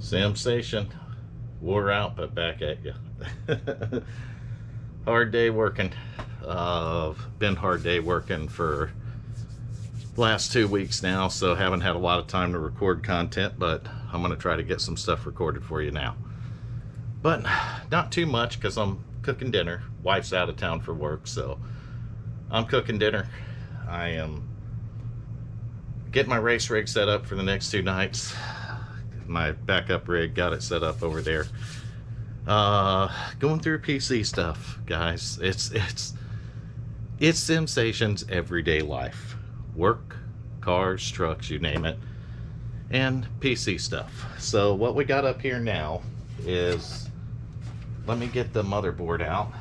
Sensation. Wore out, but back at you. Hard day working. Been hard day working for last 2 weeks now, so haven't had a lot of time to record content, but I'm going to try to get some stuff recorded for you now. But not too much because I'm cooking dinner. Wife's out of town for work, so I'm cooking dinner. I am getting my race rig set up for the next 2 nights. My backup rig, got it set up over there. Going through PC stuff, guys. It's Sensation's everyday life. Work, cars, trucks, you name it, and PC stuff. So what we got up here now is, let me get the motherboard out.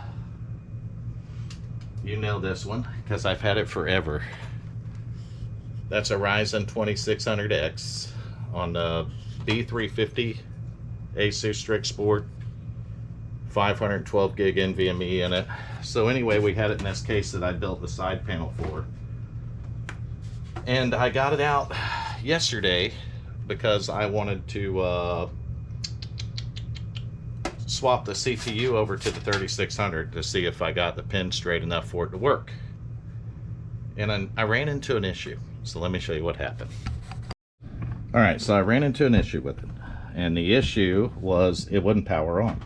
You know this one because I've had it forever. That's a Ryzen 2600X on the B350 Asus Strict Sport, 512 gig NVMe in it. So anyway, we had it in this case that I built the side panel for, and I got it out yesterday because I wanted to swap the CPU over to the 3600 to see if I got the pin straight enough for it to work. And I ran into an issue, so let me show you what happened. Alright, so I ran into an issue with it, and the issue was it wouldn't power on.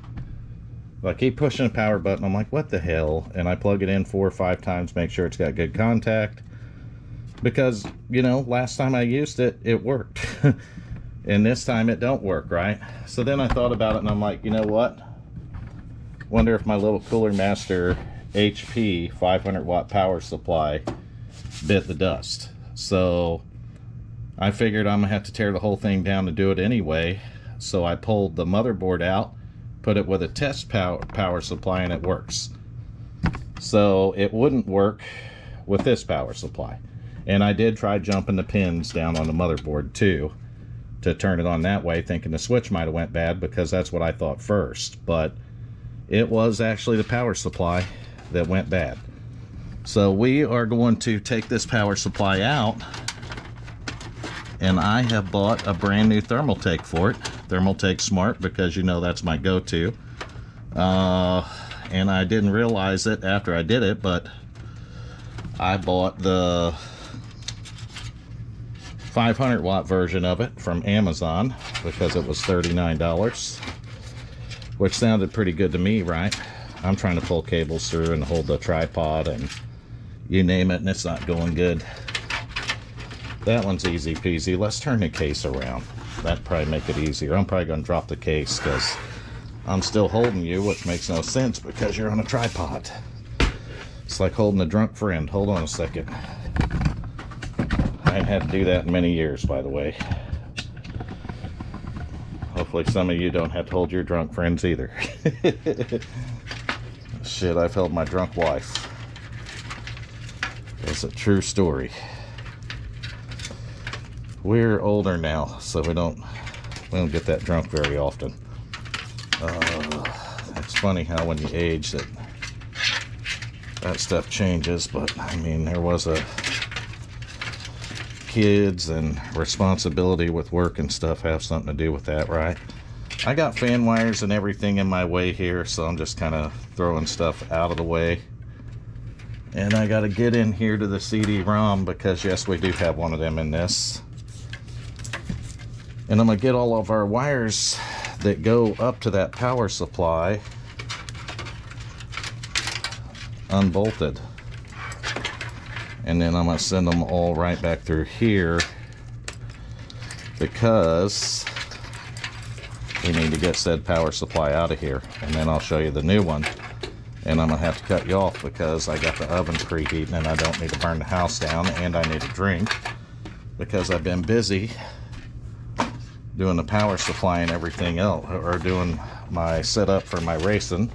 I keep pushing the power button, I'm like, what the hell? And I plug it in 4 or 5 times, make sure it's got good contact, because, you know, last time I used it, it worked. And this time it don't work, right? So then I thought about it, and I'm like, you know what? Wonder if my little Cooler Master HP 500 watt power supply bit the dust. So I figured I'm gonna have to tear the whole thing down to do it anyway. So I pulled the motherboard out, put it with a test power supply, and it works. So it wouldn't work with this power supply. And I did try jumping the pins down on the motherboard too to turn it on that way, thinking the switch might have went bad, because that's what I thought first. But it was actually the power supply that went bad. So we are going to take this power supply out, and I have bought a brand new Thermaltake for it. Thermaltake Smart, because you know that's my go-to. And I didn't realize it after I did it, but I bought the 500 watt version of it from Amazon because it was $39, which sounded pretty good to me, right? I'm trying to pull cables through and hold the tripod and you name it, and it's not going good. That one's easy peasy. Let's turn the case around. That'd probably make it easier. I'm probably going to drop the case because I'm still holding you, which makes no sense because you're on a tripod. It's like holding a drunk friend. Hold on a second. I haven't had to do that in many years, by the way. Hopefully some of you don't have to hold your drunk friends either. Shit, I've held my drunk wife. It's a true story. We're older now, so we don't get that drunk very often. It's funny how when you age that stuff changes, but I mean, there was a kids and responsibility with work and stuff have something to do with that, right? I got fan wires and everything in my way here, so I'm just kind of throwing stuff out of the way. And I got to get in here to the CD-ROM because yes, we do have one of them in this. And I'm going to get all of our wires that go up to that power supply unbolted. And then I'm going to send them all right back through here because we need to get said power supply out of here. And then I'll show you the new one. And I'm going to have to cut you off because I got the oven preheating and I don't need to burn the house down, and I need a drink because I've been busy doing the power supply and everything else, or doing my setup for my racing,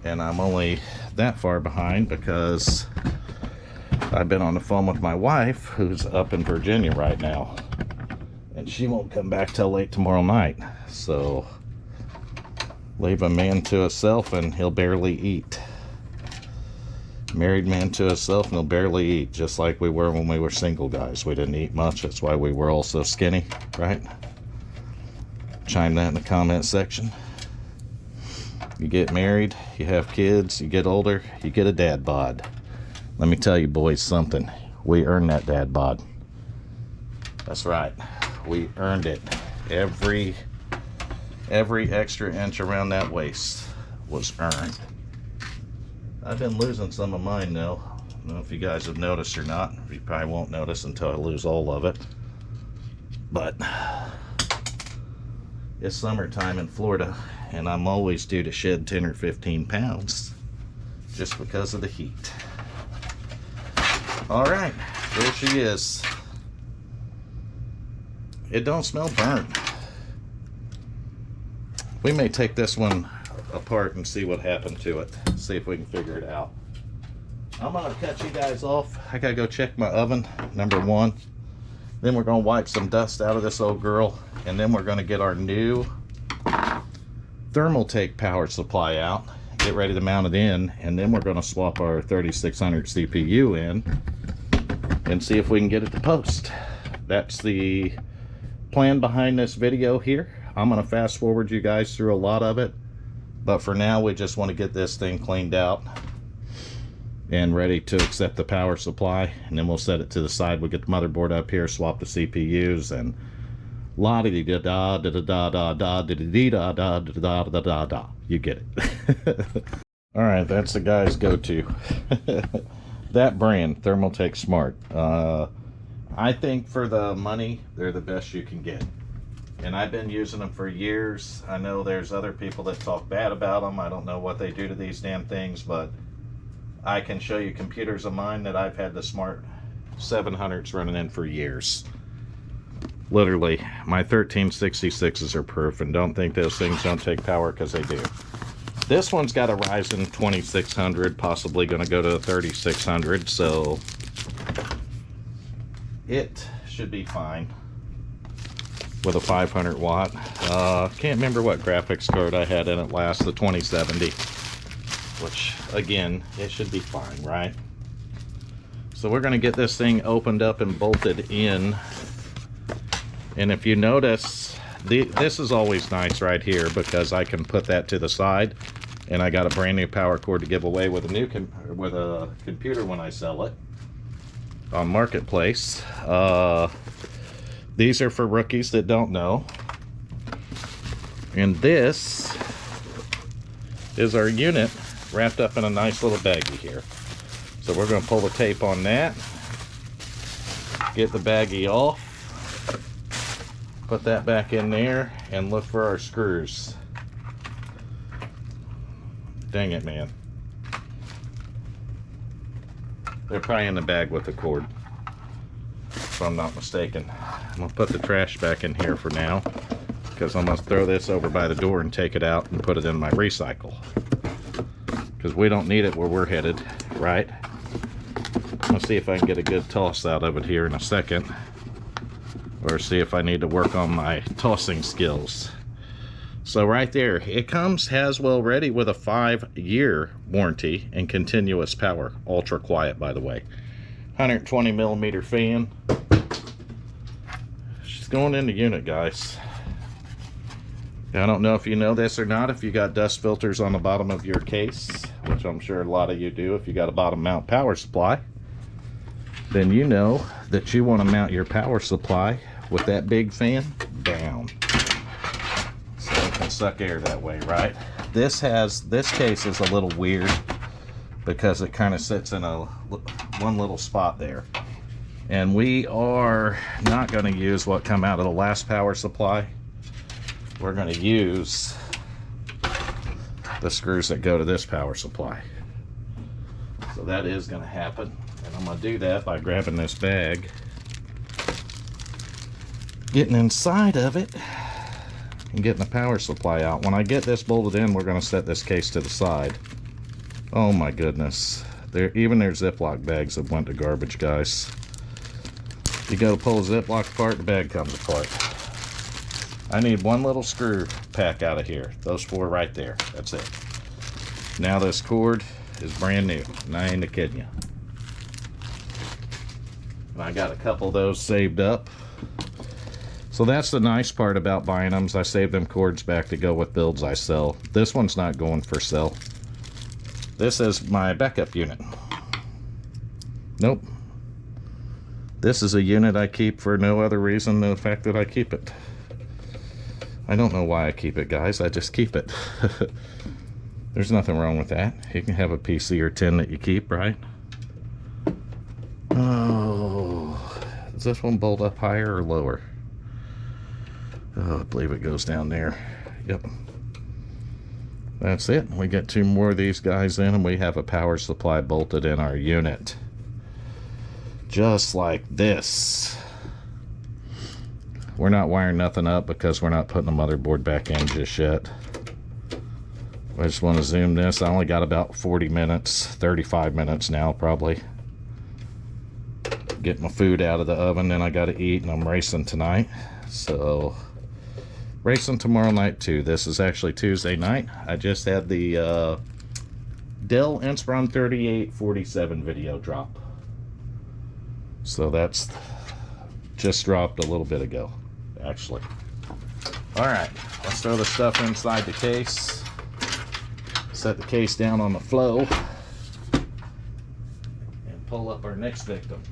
and I'm only that far behind because I've been on the phone with my wife who's up in Virginia right now, and she won't come back till late tomorrow night. So leave a man to himself and he'll barely eat. Married man to himself and he'll barely eat, just like we were when we were single guys. We didn't eat much. That's why we were all so skinny, right? Chime that in the comment section. You get married, you have kids, you get older, you get a dad bod. Let me tell you boys something. We earned that dad bod. That's right. We earned it. Every extra inch around that waist was earned. I've been losing some of mine though. I don't know if you guys have noticed or not. You probably won't notice until I lose all of it. But it's summertime in Florida, and I'm always due to shed 10 or 15 pounds just because of the heat. All right, there she is. It don't smell burnt. We may take this one apart and see what happened to it. See if we can figure it out. I'm gonna cut you guys off. I gotta go check my oven, number one. Then we're gonna wipe some dust out of this old girl, and then we're gonna get our new Thermaltake power supply out, get ready to mount it in, and then we're gonna swap our 3600 CPU in and see if we can get it to post. That's the plan behind this video here. I'm gonna fast forward you guys through a lot of it, but for now we just want to get this thing cleaned out and ready to accept the power supply, and then we'll set it to the side. We'll get the motherboard up here, swap the CPUs, and la di da da da da da da da da da da da da da da. You get it. All right, that's the guy's go-to. That brand, Thermaltake Smart. I think for the money, they're the best you can get. And I've been using them for years. I know there's other people that talk bad about them. I don't know what they do to these damn things, but I can show you computers of mine that I've had the Smart 700s running in for years. Literally, my 1366s are perf, and don't think those things don't take power, because they do. This one's got a Ryzen 2600, possibly going to go to a 3600, so it should be fine with a 500 watt. Can't remember what graphics card I had in it last, the 2070, which again, it should be fine, right? So we're going to get this thing opened up and bolted in. And if you notice, this is always nice right here, because I can put that to the side, and I got a brand new power cord to give away with a new computer when I sell it on Marketplace. These are for rookies that don't know. And this is our unit wrapped up in a nice little baggie here. So we're going to pull the tape on that, get the baggie off, put that back in there, and look for our screws. Dang it, man. They're probably in the bag with the cord, if I'm not mistaken. I'm going to put the trash back in here for now, because I'm going to throw this over by the door and take it out and put it in my recycle, because we don't need it where we're headed, right? Let's see if I can get a good toss out of it here in a second, or see if I need to work on my tossing skills. So right there, it comes Haswell ready with a 5-year warranty and continuous power. Ultra quiet, by the way. 120 millimeter fan. She's going in the unit, guys. I don't know if you know this or not, if you got dust filters on the bottom of your case, which I'm sure a lot of you do if you got a bottom mount power supply, then you know that you want to mount your power supply with that big fan down, so it can suck air that way, right? This case is a little weird because it kind of sits in one little spot there, and we are not going to use what come out of the last power supply. We're going to use the screws that go to this power supply. So that is going to happen, and I'm going to do that by grabbing this bag, getting inside of it, and getting the power supply out. When I get this bolted in, we're going to set this case to the side. Oh my goodness. Even their Ziploc bags have went to garbage, guys. You go to pull a Ziploc apart, the bag comes apart. I need one little screw pack out of here. Those 4 right there. That's it. Now this cord is brand new, and I ain't kidding you. And I got a couple of those saved up So that's the nice part about buying them, is I save them cords back to go with builds I sell. This one's not going for sale. This is my backup unit. Nope. This is a unit I keep for no other reason than the fact that I keep it. I don't know why I keep it, guys. I just keep it. There's nothing wrong with that. You can have a PC or 10 that you keep, right? Oh, does this one bolt up higher or lower? Oh, I believe it goes down there. Yep. That's it. We get 2 more of these guys in, and we have a power supply bolted in our unit. Just like this. We're not wiring nothing up because we're not putting the motherboard back in just yet. I just want to zoom this. I only got about 40 minutes, 35 minutes now probably. Get my food out of the oven, then I got to eat, and I'm racing tonight. So, racing tomorrow night too. This is actually Tuesday night. I just had the Dell Inspiron 3847 video drop. So that's just dropped a little bit ago, actually. Alright, let's throw the stuff inside the case. Set the case down on the flow. And pull up our next victim.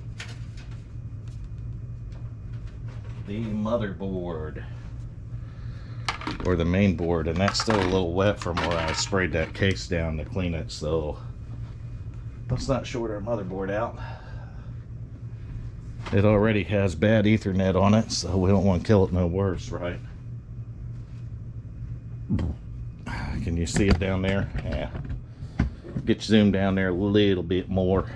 The motherboard. Or the main board, and that's still a little wet from where I sprayed that case down to clean it, so let's not short our motherboard out. It already has bad Ethernet on it, so we don't want to kill it no worse, right? Can you see it down there? Yeah. Get zoomed down there a little bit more.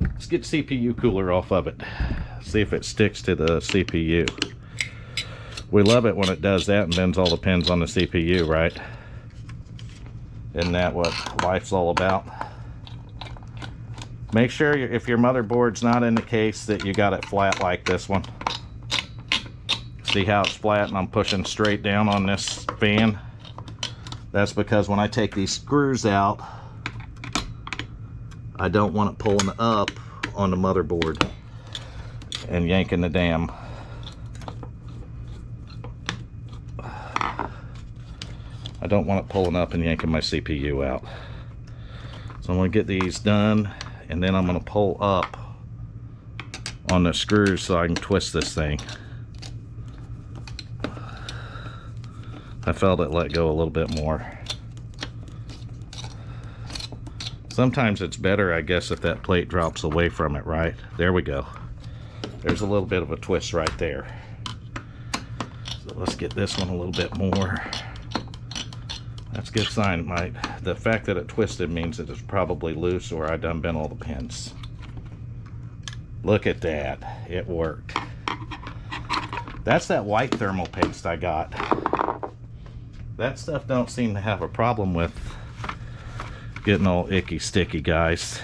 Let's get CPU cooler off of it. See if it sticks to the CPU. We love it when it does that and bends all the pins on the CPU, right? Isn't that what life's all about? Make sure if your motherboard's not in the case that you got it flat like this one. See how it's flat and I'm pushing straight down on this fan? That's because when I take these screws out, I don't want it pulling up on the motherboard and yanking the damn. I don't want it pulling up and yanking my CPU out. So I'm going to get these done, and then I'm going to pull up on the screws so I can twist this thing. I felt it let go a little bit more. Sometimes it's better, I guess, if that plate drops away from it, right? There we go. There's a little bit of a twist right there. So let's get this one a little bit more. That's a good sign. The fact that it twisted means that it's probably loose, or I done bent all the pins. Look at that. It worked. That's that white thermal paste I got. That stuff don't seem to have a problem with getting all icky sticky, guys.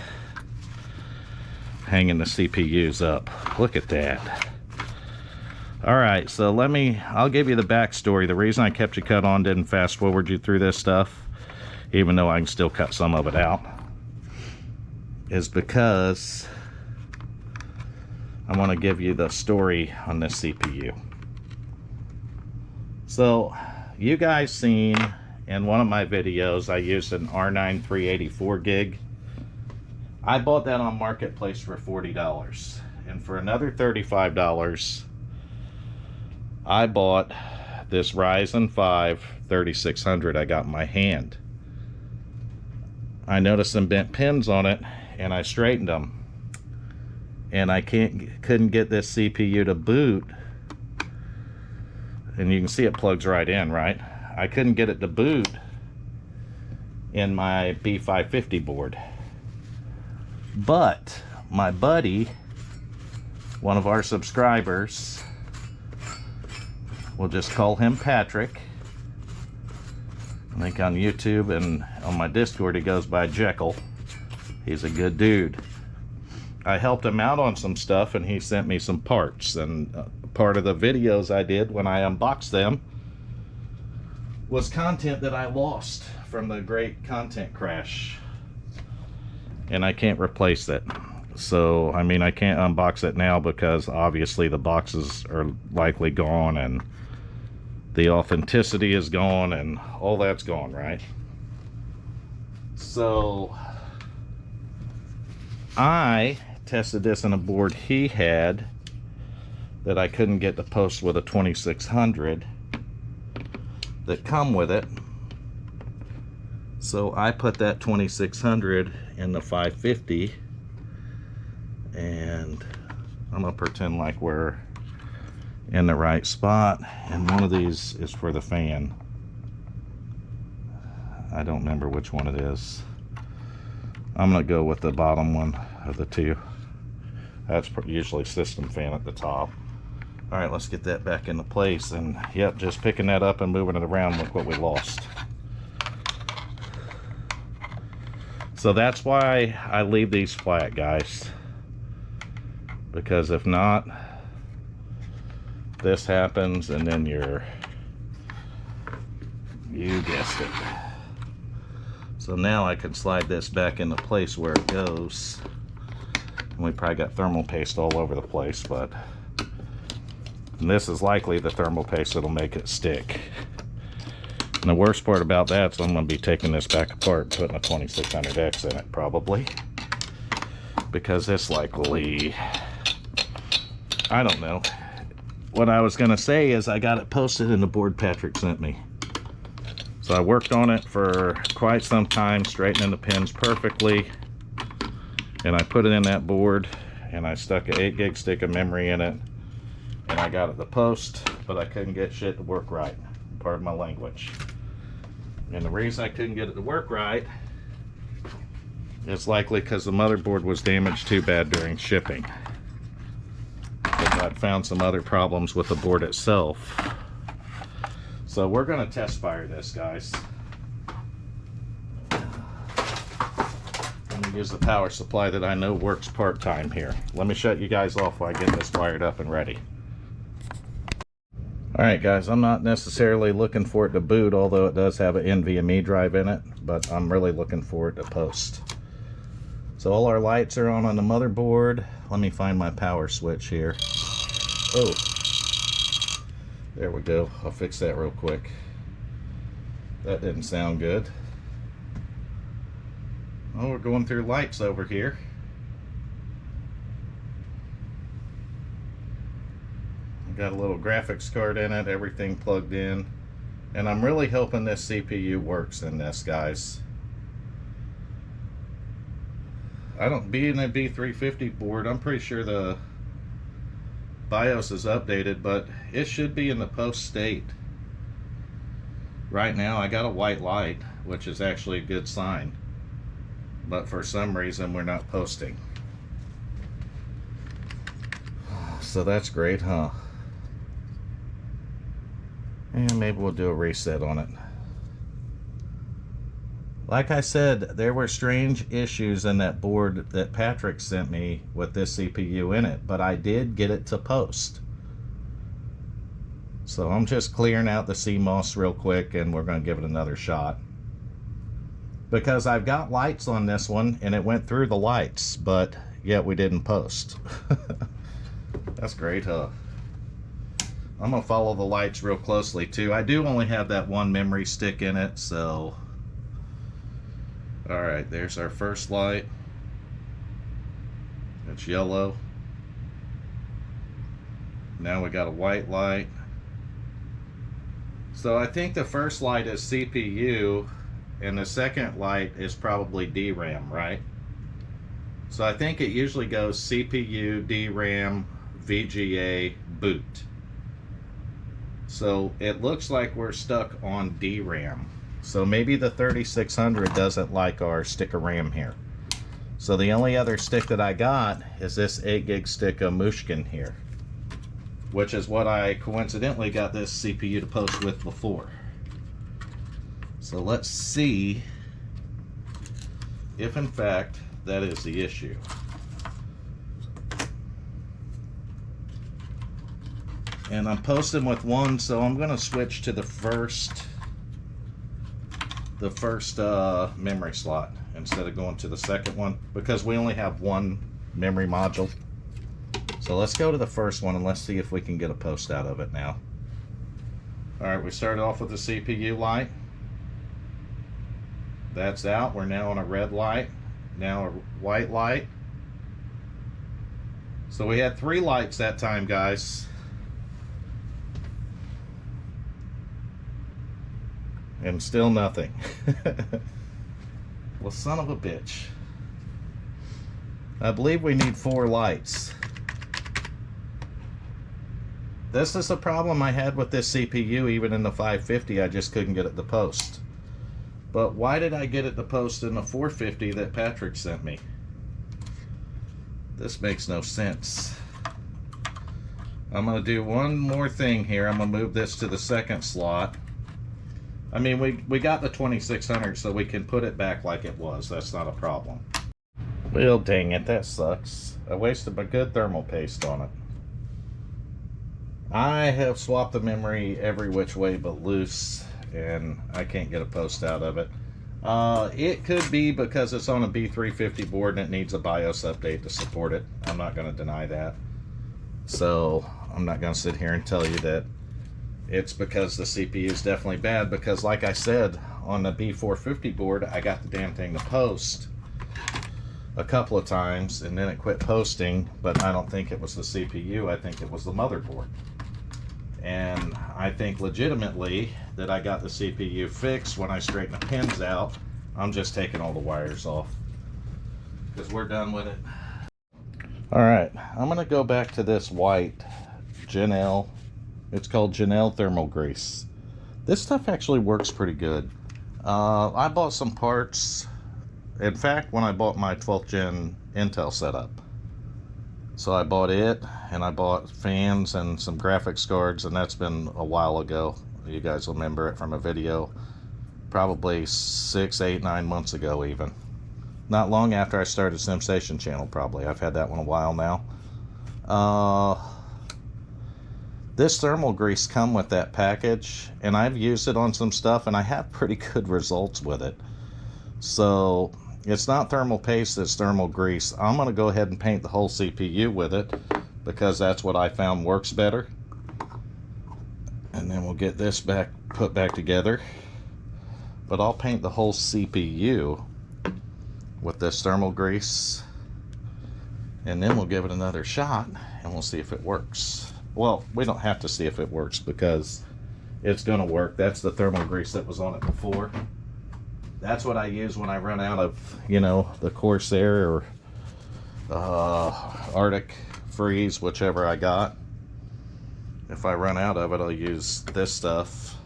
Hanging the CPUs up. Look at that. Alright, so I'll give you the backstory. The reason I kept you cut on, didn't fast forward you through this stuff, even though I can still cut some of it out, is because I want to give you the story on this CPU. So, you guys seen in one of my videos, I used an R9 384 gig. I bought that on Marketplace for $40. And for another $35, I bought this Ryzen 5 3600 I got in my hand. I noticed some bent pins on it, and I straightened them. And I couldn't get this CPU to boot. And you can see it plugs right in, right? I couldn't get it to boot in my B550 board. But my buddy, one of our subscribers, we'll just call him Patrick. I think on YouTube and on my Discord he goes by Jekyll. He's a good dude. I helped him out on some stuff, and he sent me some parts, and part of the videos I did when I unboxed them was content that I lost from the great content crash, and I can't replace it. So I mean, I can't unbox it now because obviously the boxes are likely gone and the authenticity is gone and all that's gone, right? So I tested this on a board he had that I couldn't get to post with a 2600 that come with it. So I put that 2600 in the 550, and I'm gonna pretend like we're in the right spot, and one of these is for the fan. I don't remember which one it is. I'm gonna go with the bottom one of the two. That's usually system fan at the top. All right, let's get that back into place. And yep, just picking that up and moving it around. Look what we lost. So that's why I leave these flat, guys, because if not, this happens and then you guessed it. So now I can slide this back into place where it goes. And we probably got thermal paste all over the place, but this is likely the thermal paste that'll make it stick. And the worst part about that is I'm going to be taking this back apart and putting a 2600X in it probably, because it's likely, I don't know. What I was going to say is I got it posted in the board Patrick sent me. So I worked on it for quite some time, straightening the pins perfectly, and I put it in that board and I stuck an 8 gig stick of memory in it, and I got it to post, but I couldn't get shit to work right. Pardon my language. And the reason I couldn't get it to work right is likely because the motherboard was damaged too bad during shipping. But I'd found some other problems with the board itself. So we're going to test fire this, guys. I'm going to use the power supply that I know works part-time here. Let me shut you guys off while I get this fired up and ready. Alright guys, I'm not necessarily looking for it to boot, although it does have an NVMe drive in it, but I'm really looking for it to post. So all our lights are on the motherboard. Let me find my power switch here. Oh, there we go. I'll fix that real quick. That didn't sound good. Oh, we're going through lights over here. Got a little graphics card in it, everything plugged in, and I'm really hoping this CPU works in this, guys. Being a B350 board, I'm pretty sure the BIOS is updated, but it should be in the post state. Right now I got a white light, which is actually a good sign, but for some reason we're not posting. So that's great, huh? And maybe we'll do a reset on it. Like I said, there were strange issues in that board that Patrick sent me with this CPU in it, but I did get it to post. So I'm just clearing out the CMOS real quick and we're going to give it another shot. Because I've got lights on this one and it went through the lights, but yet we didn't post. That's great, huh? I'm going to follow the lights real closely too. I do only have that one memory stick in it, so... Alright, there's our first light. It's yellow. Now we got a white light. So I think the first light is CPU, and the second light is probably DRAM, right? So I think it usually goes CPU, DRAM, VGA, boot. So it looks like we're stuck on DRAM. So maybe the 3600 doesn't like our stick of RAM here. So the only other stick that I got is this 8 gig stick of Mushkin here, which is what I coincidentally got this CPU to post with before. So let's see if in fact that is the issue. And I'm posting with one, so I'm going to switch to the first memory slot instead of going to the second one, because we only have one memory module. So let's go to the first one and let's see if we can get a post out of it now. Alright, we started off with the CPU light. That's out. We're now on a red light. Now a white light. So we had 3 lights that time, guys. And still nothing. Well, son of a bitch. I believe we need 4 lights. This is the problem I had with this CPU. Even in the 550, I just couldn't get it to post. But why did I get it to post in the 450 that Patrick sent me? This makes no sense. I'm going to do one more thing here. I'm going to move this to the second slot. I mean, we got the 2600, so we can put it back like it was. That's not a problem. Well, dang it, that sucks. I wasted my good thermal paste on it. I have swapped the memory every which way but loose, and I can't get a post out of it. It could be because it's on a B350 board and it needs a BIOS update to support it. I'm not going to deny that. So I'm not going to sit here and tell you that it's because the CPU is definitely bad, because like I said, on the B450 board, I got the damn thing to post a couple of times and then it quit posting, but I don't think it was the CPU. I think it was the motherboard. And I think legitimately that I got the CPU fixed when I straightened the pins out. I'm just taking all the wires off because we're done with it. Alright, I'm going to go back to this white Janelle. It's called Janelle Thermal Grease. This stuff actually works pretty good. I bought some parts. In fact, when I bought my 12th gen Intel setup. So I bought it, and I bought fans and some graphics cards, and that's been a while ago. You guys will remember it from a video probably 6, 8, 9 months ago even. Not long after I started SimStation channel, probably. I've had that one a while now. This thermal grease come with that package, and I've used it on some stuff, and I have pretty good results with it. So it's not thermal paste, it's thermal grease. I'm going to go ahead and paint the whole CPU with it because that's what I found works better. And then we'll get this put back together. But I'll paint the whole CPU with this thermal grease. And then we'll give it another shot and we'll see if it works. Well, we don't have to see if it works because it's going to work. That's the thermal grease that was on it before. That's what I use when I run out of, you know, the Corsair or Arctic Freeze, whichever I got. If I run out of it, I'll use this stuff.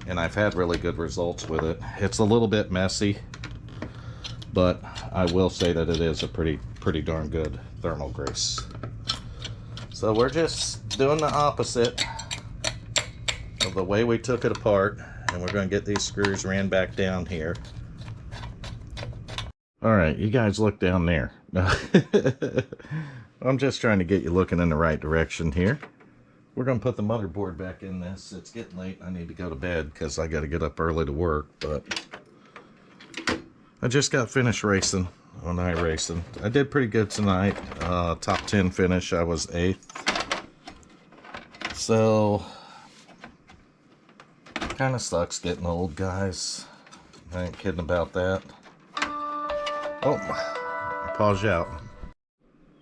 And I've had really good results with it. It's a little bit messy, but I will say that it is a pretty darn good thermal grease. So we're just doing the opposite of the way we took it apart. And we're going to get these screws ran back down here. Alright, you guys look down there. I'm just trying to get you looking in the right direction here. We're going to put the motherboard back in this. It's getting late. I need to go to bed because I got to get up early to work. But I just got finished racing on iRacing. I did pretty good tonight. Top 10 finish. I was 8th. So kind of sucks getting old, guys. I ain't kidding about that. Oh, I paused you out.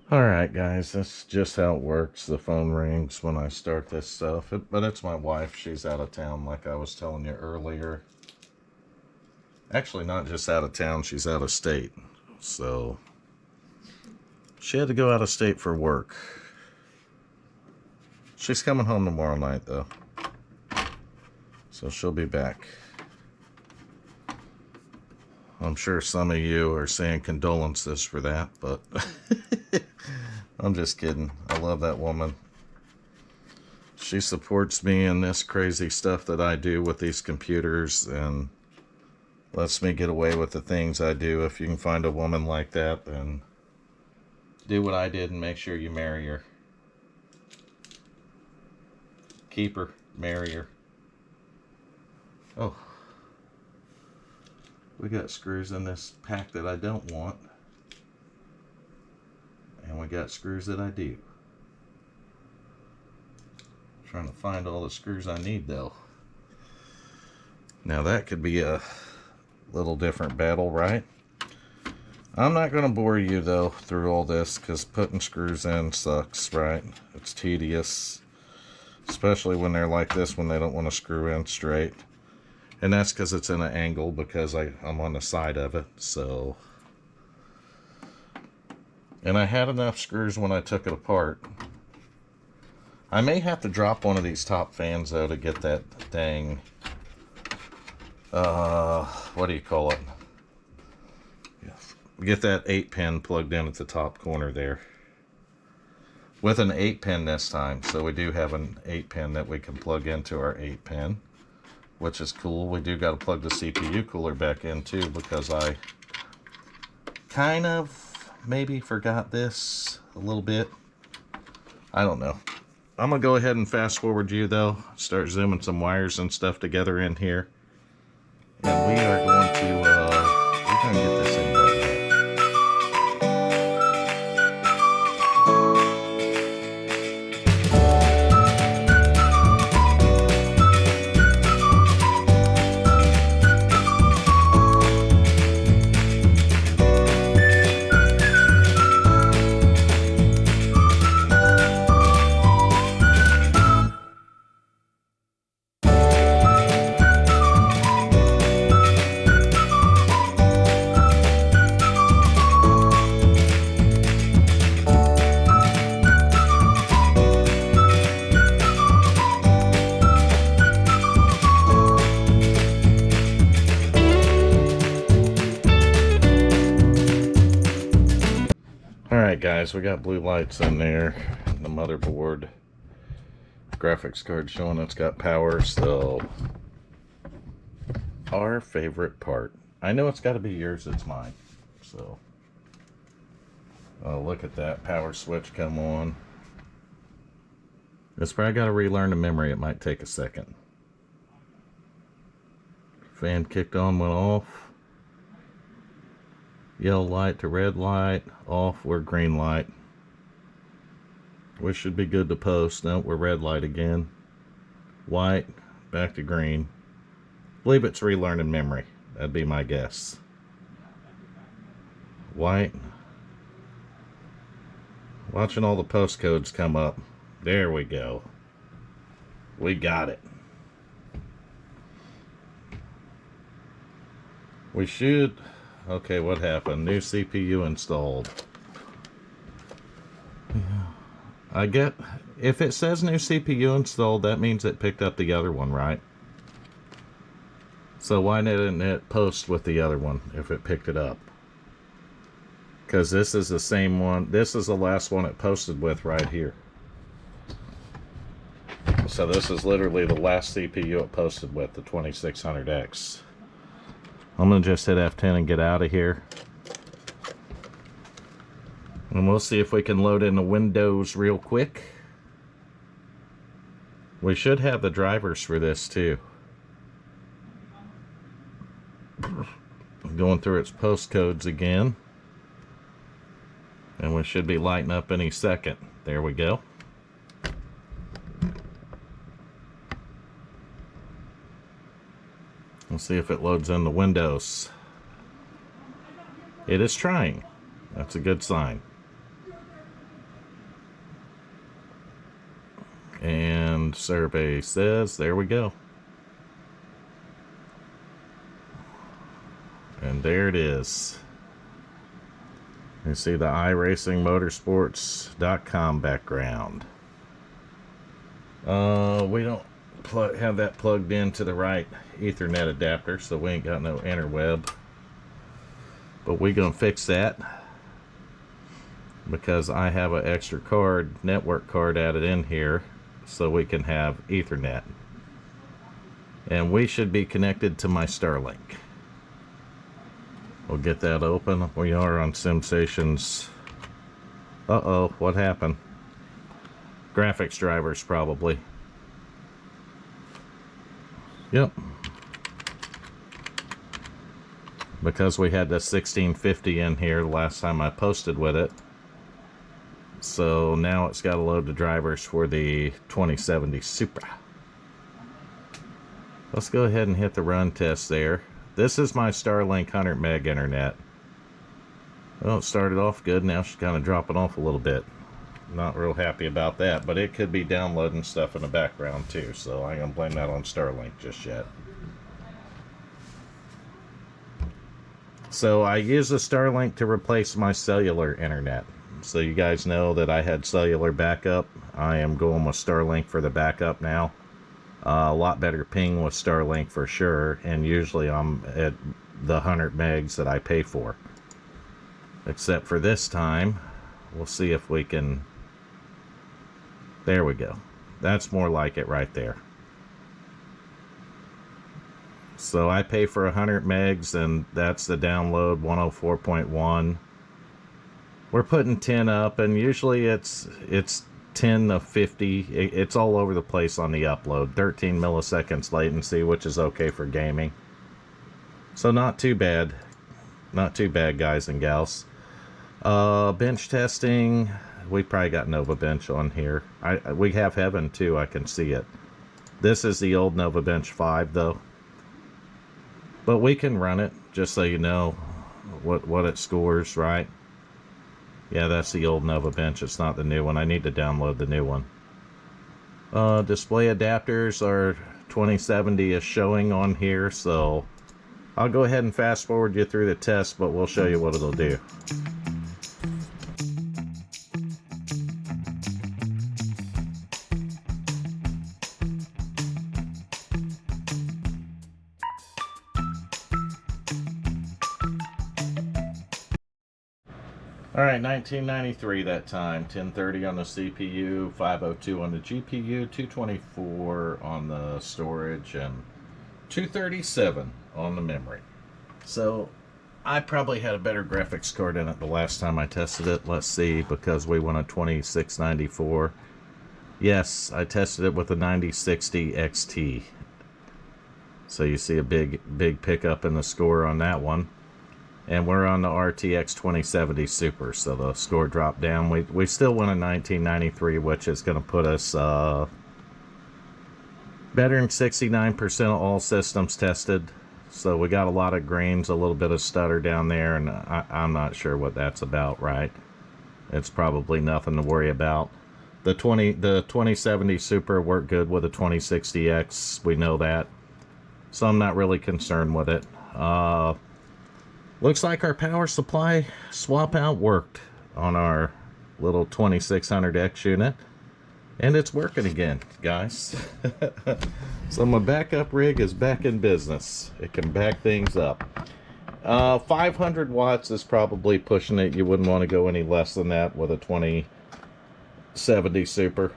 Alright, guys, that's just how it works. The phone rings when I start this stuff. But it's my wife. She's out of town, like I was telling you earlier. Actually, not just out of town, she's out of state. So, she had to go out of state for work. She's coming home tomorrow night, though. So she'll be back. I'm sure some of you are saying condolences for that, but I'm just kidding. I love that woman. She supports me in this crazy stuff that I do with these computers and lets me get away with the things I do. If you can find a woman like that, then do what I did and make sure you marry her. Keep her, marry her. Oh, we got screws in this pack that I don't want. And we got screws that I do. Trying to find all the screws I need though. Now that could be a little different battle, right? I'm not going to bore you though through all this, because putting screws in sucks, right? It's tedious, especially when they're like this, when they don't want to screw in straight. And that's because it's in an angle, because I'm on the side of it. So, and I had enough screws when I took it apart. I may have to drop one of these top fans though to get that dang, what do you call it? Get that 8-pin plugged in at the top corner there. With an 8-pin this time. So we do have an 8-pin that we can plug into our 8-pin, which is cool. We do got to plug the CPU cooler back in too, because I kind of maybe forgot this a little bit. I don't know. I'm going to go ahead and fast forward you though. Start zooming some wires and stuff together in here. And we are going to, we're going to get this thing buttoned up. Alright guys, we got blue lights in there. The motherboard graphics card showing it's got power, so our favorite part. I know it's got to be yours, it's mine. So, oh, look at that power switch come on. It's probably got to relearn the memory. It might take a second. Fan kicked on, went off. Yellow light to red light, off, we're green light. We should be good to post. No, we're red light again. White, back to green. Believe it's relearning memory. That'd be my guess. White. Watching all the post codes come up. There we go. We got it. We should... Okay, what happened? New CPU installed. I get... If it says new CPU installed, that means it picked up the other one, right? So why didn't it post with the other one if it picked it up? Because this is the same one. This is the last one it posted with right here. So this is literally the last CPU it posted with, the 2600X. I'm going to just hit F10 and get out of here. And we'll see if we can load in the Windows real quick. We should have the drivers for this too. Going through its postcodes again. And we should be lighting up any second. There we go. We'll see if it loads in the Windows. It is trying. That's a good sign. And survey says, there we go. And there it is. You see the iRacingMotorsports.com background. We don't have that plugged into the right Ethernet adapter, so we ain't got no interweb. But we gonna fix that because I have an extra card, network card added in here, so we can have Ethernet. And we should be connected to my Starlink. We'll get that open. We are on SimStations. Uh-oh, what happened? Graphics drivers, probably. Yep. Because we had the 1650 in here last time I posted with it. So now it's got to load the drivers for the 2070 Supra. Let's go ahead and hit the run test there. This is my Starlink 100 meg internet. Well, it started off good. Now she's kind of dropping off a little bit. Not real happy about that, but it could be downloading stuff in the background too, so I ain't gonna blame that on Starlink just yet. So I use the Starlink to replace my cellular internet. So you guys know that I had cellular backup. I am going with Starlink for the backup now. A lot better ping with Starlink for sure, and usually I'm at the 100 megs that I pay for. Except for this time, we'll see if we can... There we go. That's more like it right there. So I pay for 100 megs, and that's the download 104.1. We're putting 10 up, and usually it's 10 to 50. It's all over the place on the upload. 13 milliseconds latency, which is okay for gaming. So not too bad. Not too bad, guys and gals. Bench testing. We probably got Nova Bench on here. We have Heaven too, I can see it. This is the old Nova Bench 5 though. But we can run it, just so you know what it scores, right? Yeah, that's the old Nova Bench. It's not the new one. I need to download the new one. Display adapters are 2070 is showing on here, so I'll go ahead and fast forward you through the test, but we'll show you what it'll do. Alright, 1993 that time, 1030 on the CPU, 502 on the GPU, 224 on the storage, and 237 on the memory. So, I probably had a better graphics card in it the last time I tested it. Let's see, because we went a 2694. Yes, I tested it with a 9060 XT. So you see a big pickup in the score on that one. And we're on the RTX 2070 Super, so the score dropped down. We still won a 1993, which is going to put us better than 69% of all systems tested. So we got a lot of grains, a little bit of stutter down there, and I'm not sure what that's about, right? It's probably nothing to worry about. The 2070 Super worked good with the 2060X. We know that. So I'm not really concerned with it. Looks like our power supply swap out worked on our little 2600X unit. And it's working again, guys. So my backup rig is back in business. It can back things up. 500 watts is probably pushing it. You wouldn't want to go any less than that with a 2070 Super.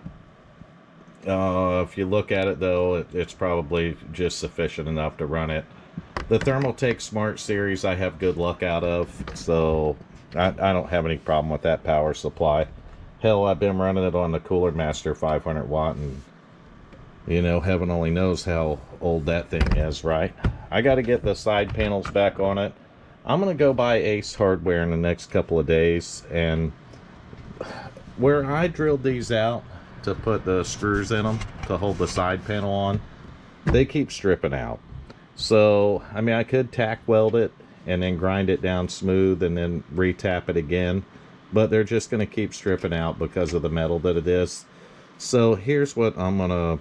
If you look at it though, it's probably just sufficient enough to run it. The Thermaltake Smart Series I have good luck out of, so I don't have any problem with that power supply. Hell, I've been running it on the Cooler Master 500 watt, and you know, heaven only knows how old that thing is, right? I got to get the side panels back on it. I'm going to go buy Ace Hardware in the next couple of days, and where I drilled these out to put the screws in them to hold the side panel on, they keep stripping out. So, I mean, I could tack weld it and then grind it down smooth and then re-tap it again, but they're just going to keep stripping out because of the metal that it is. So here's what I'm going to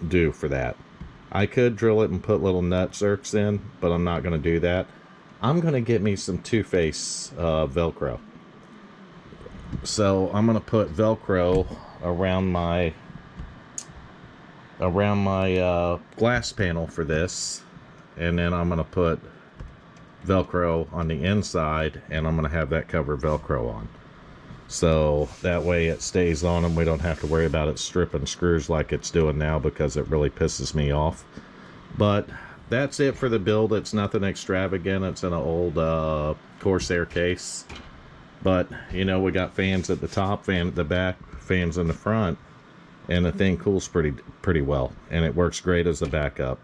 do for that. I could drill it and put little nut zerks in, but I'm not going to do that. I'm going to get me some two-face Velcro. So I'm going to put Velcro around my glass panel for this. And then I'm going to put Velcro on the inside, and I'm going to have that cover Velcro on. So that way it stays on and we don't have to worry about it stripping screws like it's doing now, because it really pisses me off. But that's it for the build. It's nothing extravagant. It's in an old Corsair case. But, you know, we got fans at the top, fan at the back, fans in the front. And the thing cools pretty well. And it works great as a backup.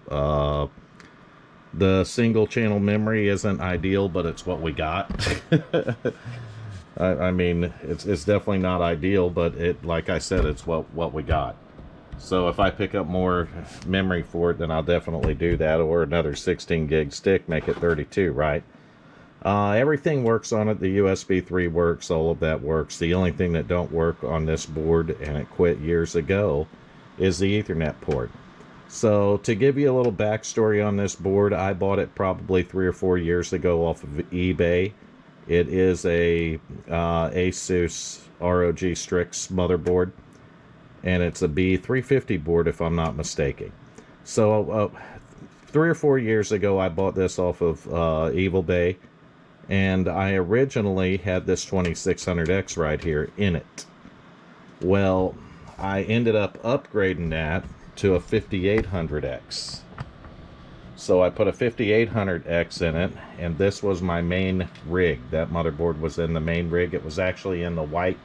The single channel memory isn't ideal, but it's what we got. I mean, it's definitely not ideal, but it, like I said, it's what we got. So if I pick up more memory for it, then I'll definitely do that, or another 16 gig stick, make it 32, right? Everything works on it. The USB 3 works, all of that works. The only thing that don't work on this board, and it quit years ago, is the Ethernet port. So to give you a little backstory on this board, I bought it probably 3 or 4 years ago off of eBay. It is a Asus ROG Strix motherboard, and it's a B350 board if I'm not mistaken. So 3 or 4 years ago, I bought this off of eBay, and I originally had this 2600X right here in it. Well, I ended up upgrading that to a 5800X. So I put a 5800X in it, and this was my main rig. That motherboard was in the main rig. It was actually in the white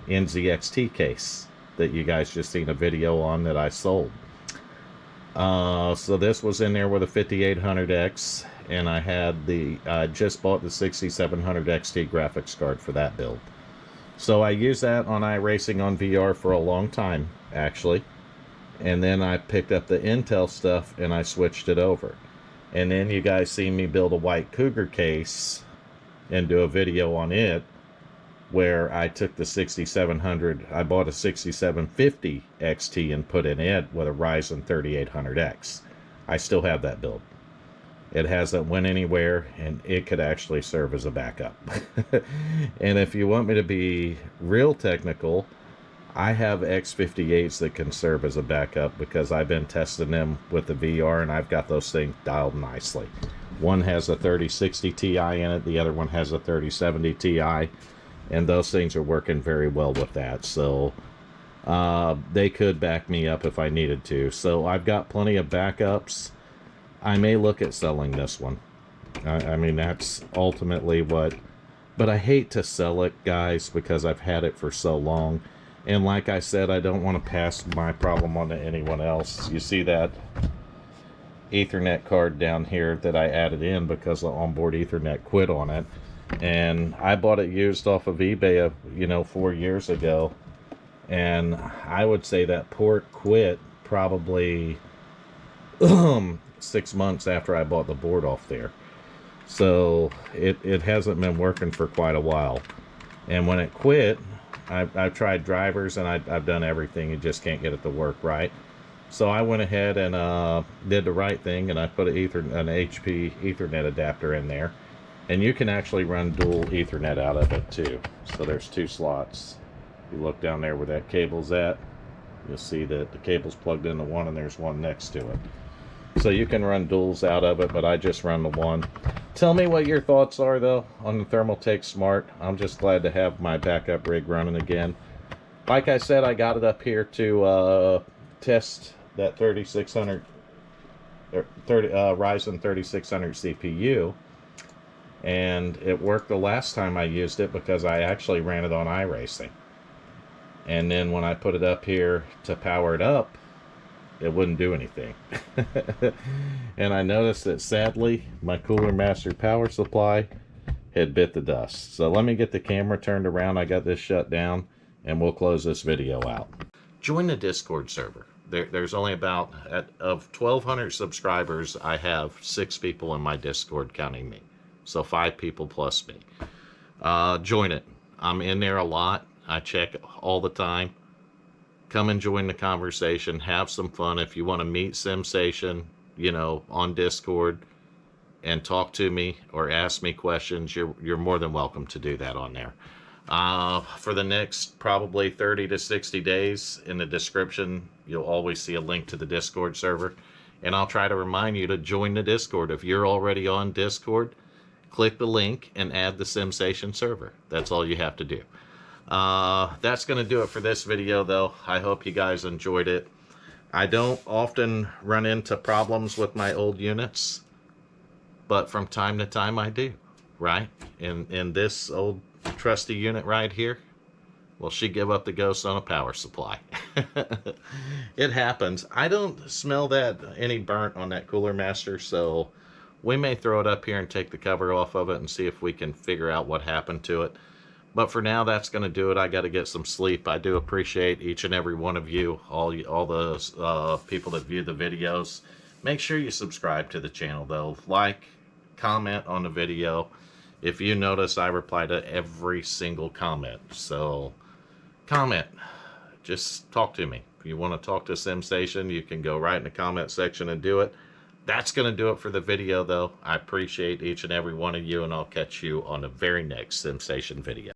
NZXT case that you guys just seen a video on that I sold. So this was in there with a 5800X, and I just bought the 6700 XT graphics card for that build. So I used that on iRacing on VR for a long time, actually. And then I picked up the Intel stuff and I switched it over. And then you guys see me build a white Cougar case and do a video on it, where I took the 6700, I bought a 6750 XT and put in it with a Ryzen 3800X. I still have that build. It hasn't went anywhere, and it could actually serve as a backup. And if you want me to be real technical, I have X58s that can serve as a backup, because I've been testing them with the VR, and I've got those things dialed nicely. One has a 3060 Ti in it, the other one has a 3070 Ti, and those things are working very well with that. So they could back me up if I needed to. So I've got plenty of backups. I may look at selling this one. I mean, that's ultimately what... But I hate to sell it, guys, because I've had it for so long. And like I said, I don't want to pass my problem on to anyone else. You see that Ethernet card down here that I added in because the onboard Ethernet quit on it. And I bought it used off of eBay, 4 years ago. And I would say that port quit probably 6 months after I bought the board off there. So it hasn't been working for quite a while. And when it quit, I've tried drivers and I've done everything. You just can't get it to work right. So I went ahead and did the right thing, and I put an HP Ethernet adapter in there. And you can actually run dual Ethernet out of it too. So there's 2 slots. You look down there where that cable's at, you'll see that the cable's plugged into one and there's one next to it. So you can run duals out of it, but I just run the one. Tell me what your thoughts are, though, on the Thermaltake Smart. I'm just glad to have my backup rig running again. Like I said, I got it up here to test that 3600 Ryzen 3600 CPU. And it worked the last time I used it because I actually ran it on iRacing. And then when I put it up here to power it up, it wouldn't do anything. And I noticed that sadly my Cooler Master power supply had bit the dust. So let me get the camera turned around. I got this shut down, and we'll close this video out. Join the Discord server. There's only about, of 1,200 subscribers, I have 6 people in my Discord counting me. So 5 people plus me. Join it. I'm in there a lot. I check all the time. Come and join the conversation. Have some fun. If you want to meet Sensation, on Discord and talk to me or ask me questions, you're more than welcome to do that on there. For the next probably 30 to 60 days, in the description, you'll always see a link to the Discord server. And I'll try to remind you to join the Discord. If you're already on Discord, click the link and add the Sensation server. That's all you have to do. That's going to do it for this video, though. I hope you guys enjoyed it. I don't often run into problems with my old units, but from time to time I do, right? In this old trusty unit right here, well, she gave up the ghost on a power supply. It happens. I don't smell any burnt on that Cooler Master, so we may throw it up here and take the cover off of it and see if we can figure out what happened to it. But for now, that's going to do it. I got to get some sleep. I do appreciate each and every one of you, all the people that view the videos. Make sure you subscribe to the channel, though. Like, comment on the video. If you notice, I reply to every single comment. So, comment. Just talk to me. If you want to talk to SimStation, you can go right in the comment section and do it. That's going to do it for the video, though. I appreciate each and every one of you, and I'll catch you on the very next SimStation video.